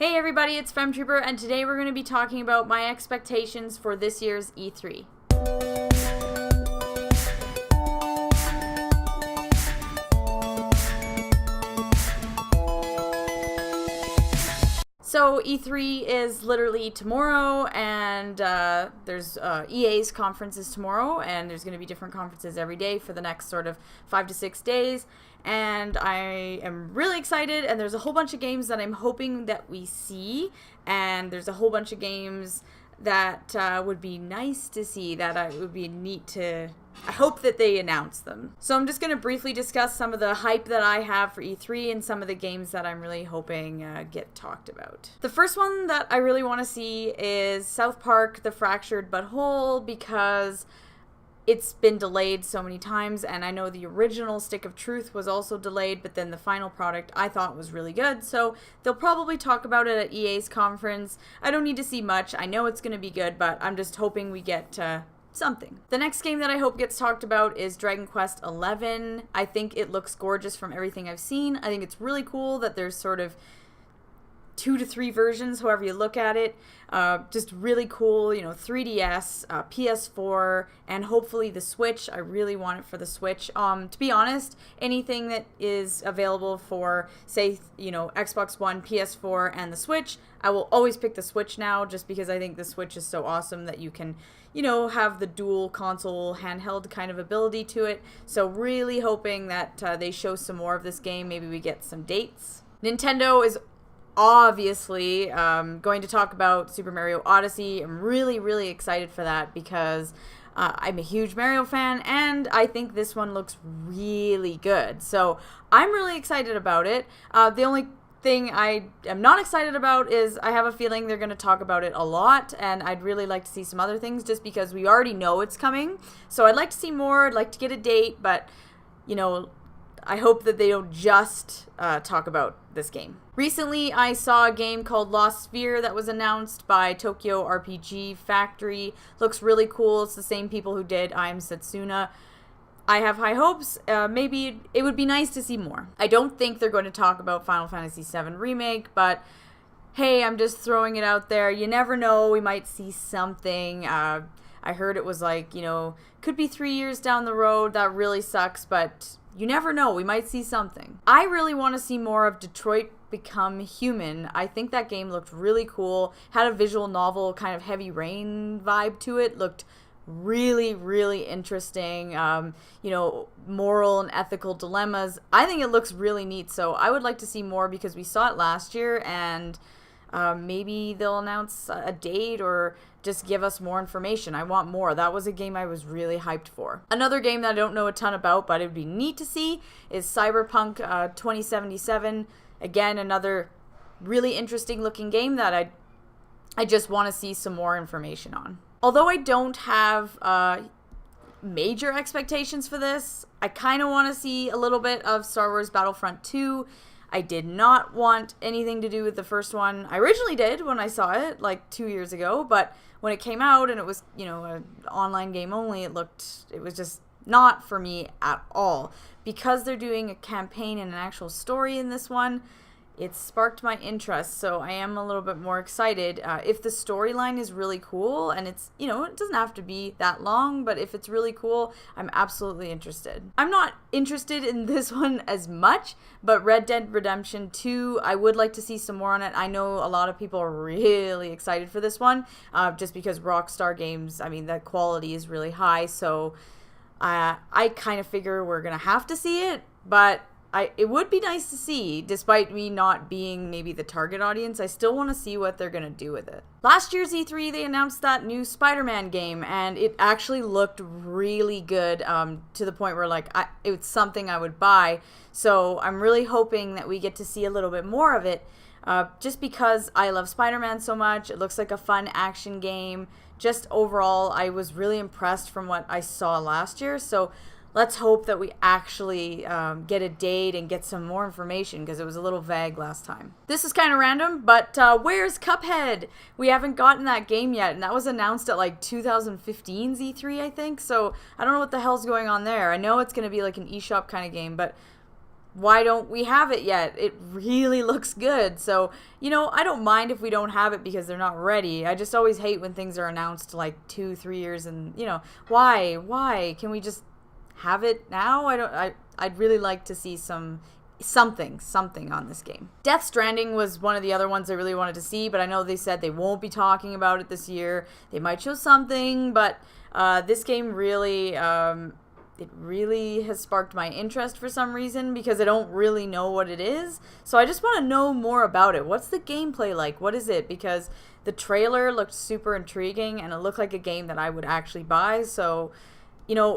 Hey everybody, it's Femtrooper, and today we're going to be talking about my expectations for this year's E3. So E3 is literally tomorrow, and there's EA's conferences tomorrow, and there's going to be different conferences every day for the next sort of 5 to 6 days. And I am really excited, and there's a whole bunch of games that I'm hoping that we see, and there's a whole bunch of games that would be nice to see, that would be neat to... I hope that they announce them. So I'm just going to briefly discuss some of the hype that I have for E3 and some of the games that I'm really hoping get talked about. The first one that I really want to see is South Park: The Fractured But Whole, because it's been delayed so many times, and I know the original Stick of Truth was also delayed, but then the final product I thought was really good, so they'll probably talk about it at EA's conference. I don't need to see much. I know it's going to be good, but I'm just hoping we get something. The next game that I hope gets talked about is Dragon Quest XI. I think it looks gorgeous from everything I've seen. I think it's really cool that there's sort of 2 to 3 versions, however you look at it. Just really cool, 3DS, PS4, and hopefully the Switch. I really want it for the Switch. To be honest, anything that is available for, say, Xbox One, PS4, and the Switch, I will always pick the Switch now, just because I think the Switch is so awesome that you can, have the dual console handheld kind of ability to it. So really hoping that they show some more of this game. Maybe we get some dates. Nintendo is obviously going to talk about Super Mario Odyssey. I'm really, really excited for that because I'm a huge Mario fan, and I think this one looks really good. So I'm really excited about it. The only thing I am not excited about is I have a feeling they're going to talk about it a lot, and I'd really like to see some other things just because we already know it's coming. So I'd like to see more. I'd like to get a date, but, I hope that they don't just talk about this game. Recently, I saw a game called Lost Sphere that was announced by Tokyo RPG Factory. Looks really cool. It's the same people who did I Am Setsuna. I have high hopes. Maybe it would be nice to see more. I don't think they're going to talk about Final Fantasy VII Remake, but hey, I'm just throwing it out there. You never know. We might see something. I heard it was could be 3 years down the road. That really sucks, but you never know. We might see something. I really want to see more of Detroit Become Human. I think that game looked really cool. Had a visual novel kind of Heavy Rain vibe to it. Looked really, really interesting. Moral and ethical dilemmas. I think it looks really neat. So I would like to see more because we saw it last year, and maybe they'll announce a date or just give us more information. I want more. That was a game I was really hyped for. Another game that I don't know a ton about, but it would be neat to see, is Cyberpunk 2077. Again, another really interesting looking game that I just want to see some more information on. Although I don't have major expectations for this, I kind of want to see a little bit of Star Wars Battlefront 2. I did not want anything to do with the first one. I originally did when I saw it, 2 years ago, but when it came out and it was, an online game only, it was just not for me at all. Because they're doing a campaign and an actual story in this one, it sparked my interest, so I am a little bit more excited. If the storyline is really cool, and it's, it doesn't have to be that long, but if it's really cool, I'm absolutely interested. I'm not interested in this one as much, but Red Dead Redemption 2, I would like to see some more on it. I know a lot of people are really excited for this one, just because Rockstar Games, the quality is really high, so I kind of figure we're going to have to see it, but it would be nice to see, despite me not being maybe the target audience. I still want to see what they're going to do with it. Last year's E3, they announced that new Spider-Man game, and it actually looked really good, to the point where, it's something I would buy. So I'm really hoping that we get to see a little bit more of it, just because I love Spider-Man so much. It looks like a fun action game. Just overall, I was really impressed from what I saw last year, so let's hope that we actually get a date and get some more information, because it was a little vague last time. This is kind of random, but where's Cuphead? We haven't gotten that game yet, and that was announced at 2015's E3, I think, so I don't know what the hell's going on there. I know it's going to be an eShop kind of game, but why don't we have it yet? It really looks good. So, I don't mind if we don't have it because they're not ready. I just always hate when things are announced like 2-3 years and, why? Can we just have it now? I'd really like to see something on this game. Death Stranding was one of the other ones I really wanted to see, but I know they said they won't be talking about it this year. They might show something, but this game really, it really has sparked my interest for some reason because I don't really know what it is. So I just want to know more about it. What's the gameplay like? What is it? Because the trailer looked super intriguing and it looked like a game that I would actually buy. So,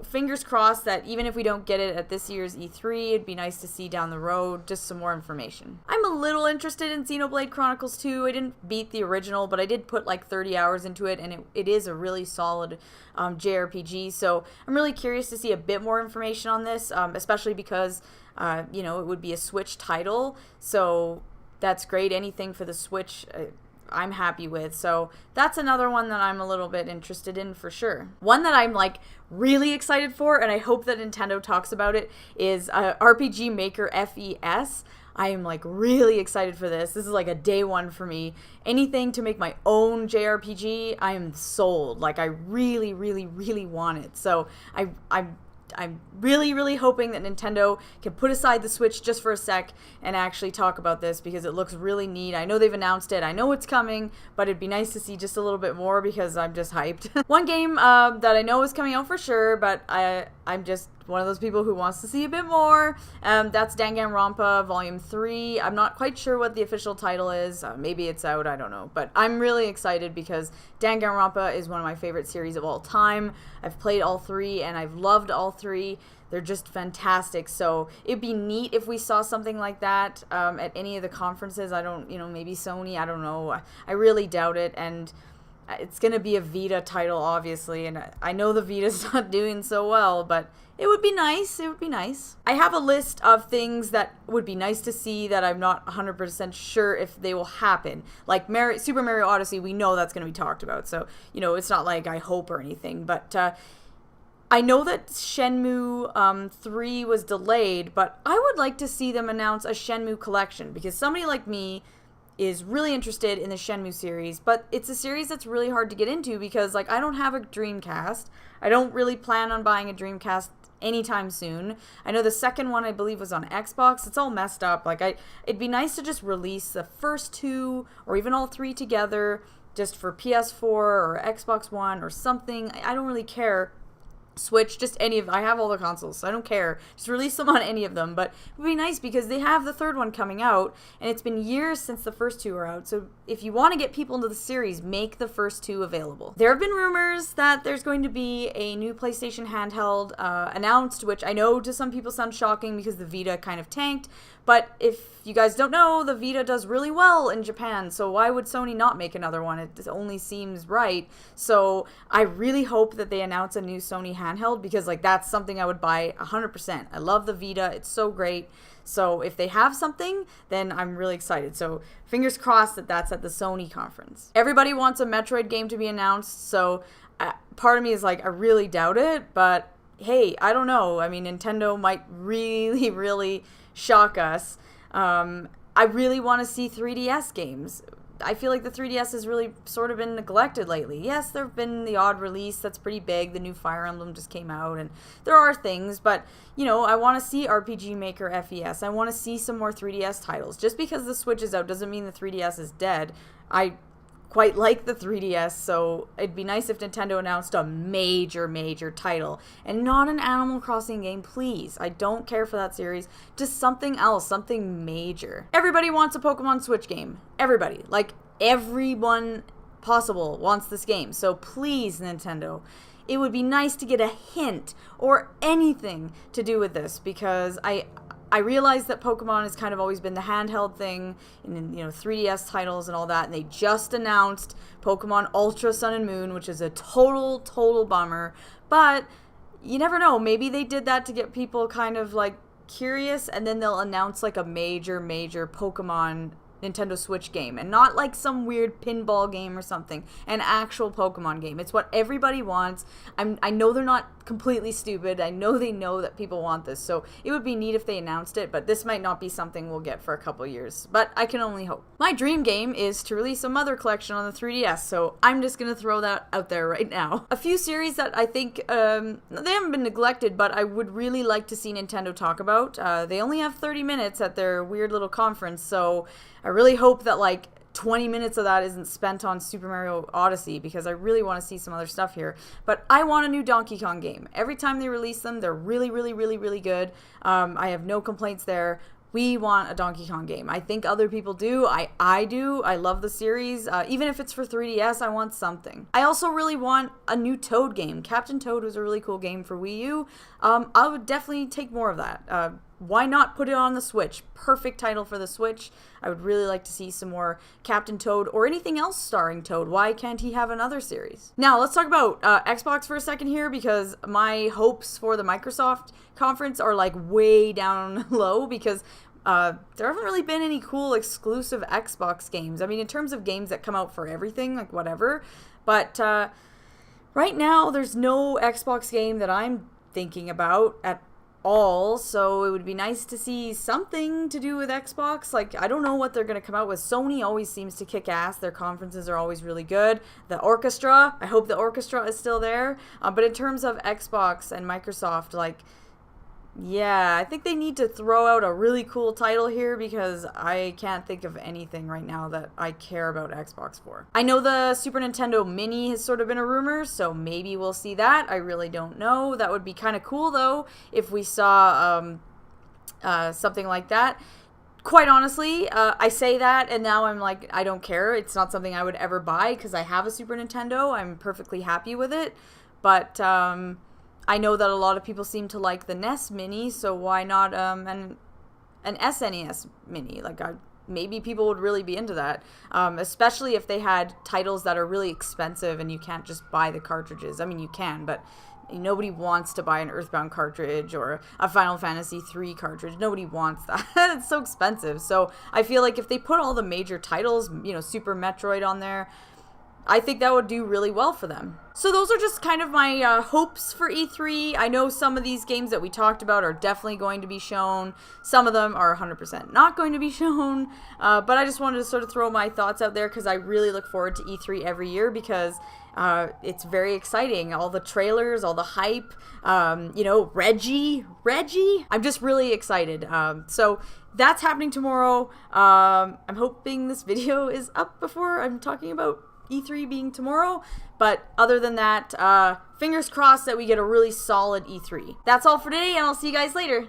fingers crossed that even if we don't get it at this year's E3, it'd be nice to see down the road just some more information. I'm a little interested in Xenoblade Chronicles 2. I didn't beat the original, but I did put like 30 hours into it, and it is a really solid JRPG. So I'm really curious to see a bit more information on this, especially because, it would be a Switch title. So that's great. Anything for the Switch, I'm happy with. So that's another one that I'm a little bit interested in for sure. One that I'm like really excited for, and I hope that Nintendo talks about it, is RPG Maker FES. I am like really excited for this. This is like a day one for me. Anything to make my own JRPG, I am sold. Like I really, really, really want it. So I'm really, really hoping that Nintendo can put aside the Switch just for a sec and actually talk about this because it looks really neat. I know they've announced it. I know it's coming, but it'd be nice to see just a little bit more because I'm just hyped. One game that I know is coming out for sure, but I'm just one of those people who wants to see a bit more. That's Danganronpa Volume 3. I'm not quite sure what the official title is. Maybe it's out, I don't know. But I'm really excited because Danganronpa is one of my favorite series of all time. I've played all 3 and I've loved all 3. They're just fantastic. So it'd be neat if we saw something like that at any of the conferences. I don't, maybe Sony, I don't know. I really doubt it. And it's going to be a Vita title, obviously, and I know the Vita's not doing so well, but it would be nice. It would be nice. I have a list of things that would be nice to see that I'm not 100% sure if they will happen. Like Super Mario Odyssey, we know that's going to be talked about, so, it's not like I hope or anything, but I know that Shenmue 3 was delayed, but I would like to see them announce a Shenmue collection, because somebody like me is really interested in the Shenmue series, but it's a series that's really hard to get into because, like, I don't have a Dreamcast. I don't really plan on buying a Dreamcast anytime soon. I know the second one, I believe, was on Xbox. It's all messed up. Like, it'd be nice to just release the first 2 or even all 3 together just for PS4 or Xbox One or something. I don't really care. Switch, just any of, I have all the consoles, so I don't care. Just release them on any of them, but it would be nice because they have the third one coming out, and it's been years since the first 2 are out, so if you want to get people into the series, make the first 2 available. There have been rumors that there's going to be a new PlayStation handheld announced, which I know to some people sounds shocking because the Vita kind of tanked, but if you guys don't know, the Vita does really well in Japan, so why would Sony not make another one? It only seems right. So I really hope that they announce a new Sony handheld because, like, that's something I would buy 100%. I love the Vita. It's so great. So if they have something, then I'm really excited. So fingers crossed that that's at the Sony conference. Everybody wants a Metroid game to be announced, so part of me is like, I really doubt it, but hey, I don't know. I mean, Nintendo might really, really shock us. I really want to see 3DS games. I feel like the 3DS has really sort of been neglected lately. Yes, there have been the odd release that's pretty big. The new Fire Emblem just came out, and there are things, but, I want to see RPG Maker FES. I want to see some more 3DS titles. Just because the Switch is out doesn't mean the 3DS is dead. I quite like the 3DS, so it'd be nice if Nintendo announced a major title and not an Animal Crossing game, please. I don't care for that series. Just something else, something major. Everybody wants a Pokemon Switch game. Everybody. Like, everyone possible wants this game. So please, Nintendo, it would be nice to get a hint or anything to do with this because I realize that Pokemon has kind of always been the handheld thing in 3DS titles and all that, and they just announced Pokemon Ultra Sun and Moon, which is a total bummer, but you never know, maybe they did that to get people kind of like curious, and then they'll announce like a major Pokemon Nintendo Switch game, and not like some weird pinball game or something, an actual Pokemon game. It's what everybody wants. I know they're not completely stupid. I know they know that people want this, so it would be neat if they announced it, but this might not be something we'll get for a couple years. But I can only hope. My dream game is to release a Mother collection on the 3DS, so I'm just gonna throw that out there right now. A few series that I think, they haven't been neglected, but I would really like to see Nintendo talk about. They only have 30 minutes at their weird little conference, so I really hope that, like, 20 minutes of that isn't spent on Super Mario Odyssey, because I really want to see some other stuff here. But I want a new Donkey Kong game. Every time they release them, they're really, really, really, really good. I have no complaints there. We want a Donkey Kong game. I think other people do. I do. I love the series. Even if it's for 3DS, I want something. I also really want a new Toad game. Captain Toad was a really cool game for Wii U. I would definitely take more of that. Why not put it on the Switch? Perfect title for the Switch. I would really like to see some more Captain Toad or anything else starring Toad. Why can't he have another series? Now, let's talk about Xbox for a second here, because my hopes for the Microsoft conference are like way down low, because there haven't really been any cool exclusive Xbox games. I mean, in terms of games that come out for everything, like whatever. But right now, there's no Xbox game that I'm thinking about at all, so it would be nice to see something to do with Xbox. Like, I don't know what they're going to come out with. Sony always seems to kick ass. Their conferences are always really good. The orchestra, I hope the orchestra is still there. But in terms of Xbox and Microsoft, like, yeah, I think they need to throw out a really cool title here, because I can't think of anything right now that I care about Xbox for. I know the Super Nintendo Mini has sort of been a rumor, so maybe we'll see that. I really don't know. That would be kind of cool, though, if we saw something like that. Quite honestly, I say that, and now I'm like, I don't care. It's not something I would ever buy, because I have a Super Nintendo. I'm perfectly happy with it, but I know that a lot of people seem to like the NES Mini, so why not an SNES Mini? Like, maybe people would really be into that, especially if they had titles that are really expensive and you can't just buy the cartridges. I mean, you can, but nobody wants to buy an Earthbound cartridge or a Final Fantasy III cartridge. Nobody wants that. It's so expensive. So I feel like if they put all the major titles, Super Metroid on there, I think that would do really well for them. So those are just kind of my hopes for E3. I know some of these games that we talked about are definitely going to be shown. Some of them are 100% not going to be shown. But I just wanted to sort of throw my thoughts out there, because I really look forward to E3 every year, because it's very exciting. All the trailers, all the hype, Reggie. I'm just really excited. So that's happening tomorrow. I'm hoping this video is up before I'm talking about E3 being tomorrow, but other than that, fingers crossed that we get a really solid E3. That's all for today, and I'll see you guys later.